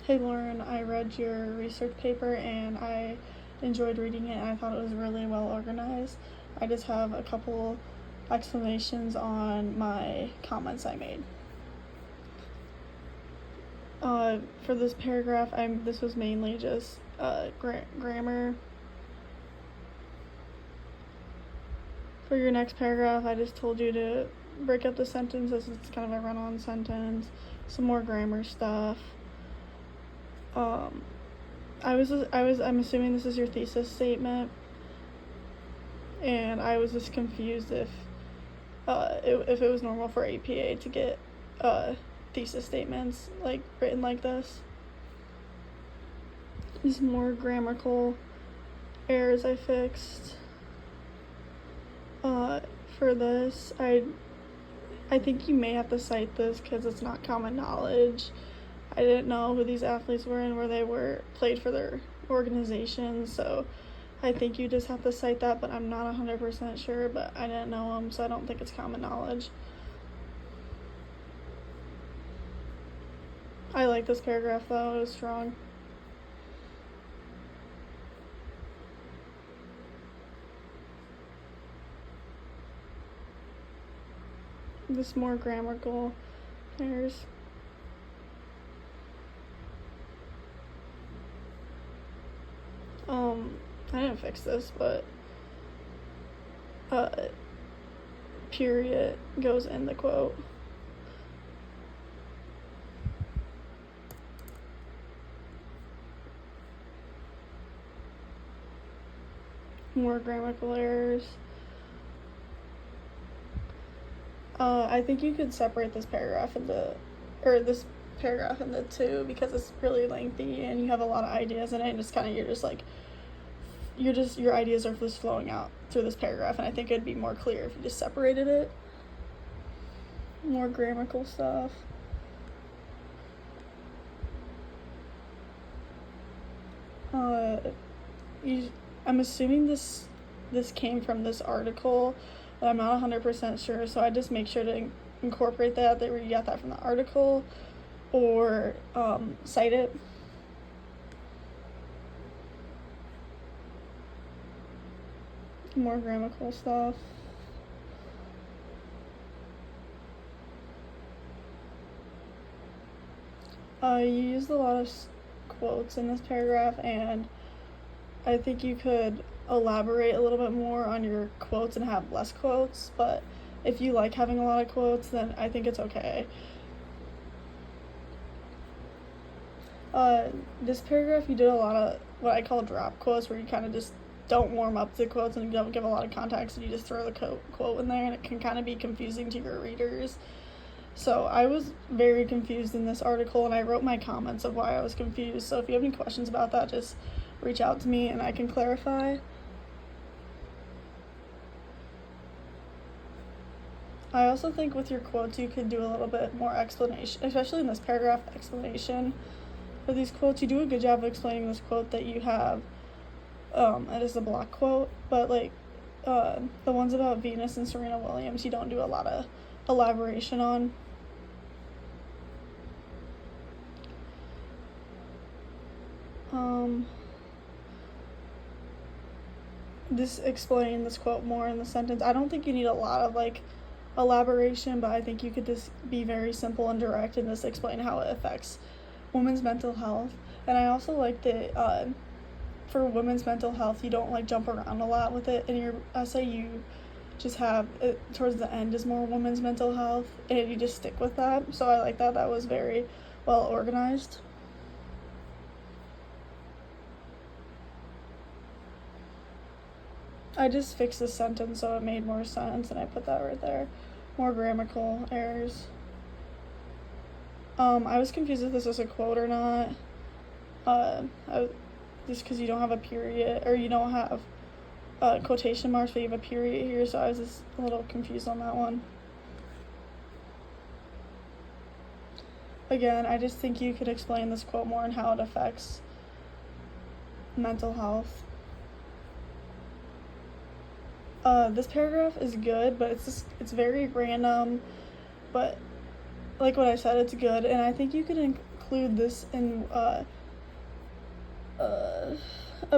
Hey Lauren, I read your research paper and I enjoyed reading it and I thought it was really well organized. I just have a couple explanations on my comments I made. For this paragraph, this was mainly just grammar. For your next paragraph, I just told you to break up the sentence as it's kind of a run-on sentence, some more grammar stuff. I'm assuming this is your thesis statement, and I was just confused if it was normal for APA to get thesis statements like written like this. These more grammatical errors I fixed. For this, I think you may have to cite this because it's not common knowledge. I didn't know who these athletes were and where they played for their organizations, so I think you just have to cite that, but I'm not 100% sure, but I didn't know them, so I don't think it's common knowledge. I like this paragraph though, it was strong. This more grammatical errors. I didn't fix this, but period goes in the quote. More grammatical errors. I think you could separate this paragraph into two because it's really lengthy and you have a lot of ideas in it, and it's kind of your ideas are just flowing out through this paragraph, and I think it'd be more clear if you just separated it. More grammatical stuff. I'm assuming this came from this article, but I'm not 100% sure, so I just make sure to incorporate that you got that from the article, or cite it. More grammatical stuff. You used a lot of quotes in this paragraph, and I think you could elaborate a little bit more on your quotes and have less quotes, but if you like having a lot of quotes, then I think it's okay. This paragraph, you did a lot of what I call drop quotes, where you kind of just don't warm up the quotes and you don't give a lot of context, and you just throw the quote in there, and it can kind of be confusing to your readers. So I was very confused in this article, and I wrote my comments of why I was confused. So if you have any questions about that, just reach out to me and I can clarify. I also think with your quotes you could do a little bit more explanation, especially in this paragraph explanation. For these quotes, you do a good job of explaining this quote that you have. It is a block quote, but the ones about Venus and Serena Williams, you don't do a lot of elaboration on. Just explain this quote more in the sentence. I don't think you need a lot of elaboration, but I think you could just be very simple and direct and just explain how it affects women's mental health. And I also like that for women's mental health, you don't jump around a lot with it. In your essay, you just have it towards the end is more women's mental health, and you just stick with that. So I like that. That was very well organized. I just fixed the sentence so it made more sense, and I put that right there. More grammatical errors. I was confused if this was a quote or not. Just because you don't have a period, or you don't have quotation marks, but you have a period here, so I was just a little confused on that one. Again, I just think you could explain this quote more and how it affects mental health. This paragraph is good, but it's very random, but like what I said, it's good, and I think you could include include this in a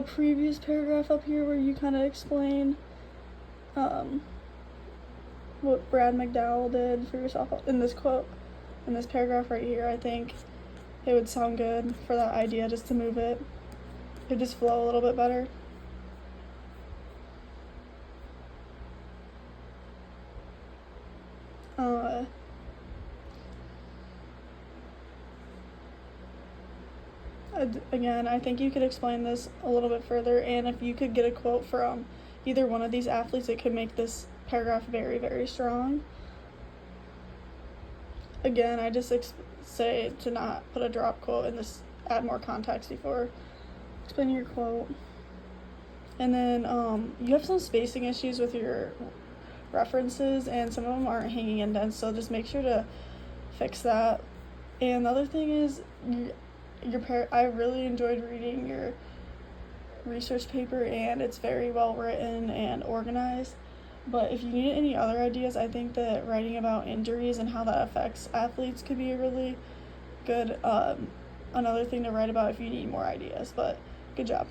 previous paragraph up here where you kind of explain what Brad McDowell did for yourself in this quote, in this paragraph right here. I think it would sound good for that idea just to move it. It'd just flow a little bit better. Again, I think you could explain this a little bit further, and if you could get a quote from either one of these athletes, it could make this paragraph very, very strong. Again, I just say to not put a drop quote and just add more context before explaining your quote. And then you have some spacing issues with your references, and some of them aren't hanging indents, so just make sure to fix that. And the other thing is, I really enjoyed reading your research paper, and it's very well written and organized. But if you need any other ideas, I think that writing about injuries and how that affects athletes could be a really good another thing to write about if you need more ideas. But good job.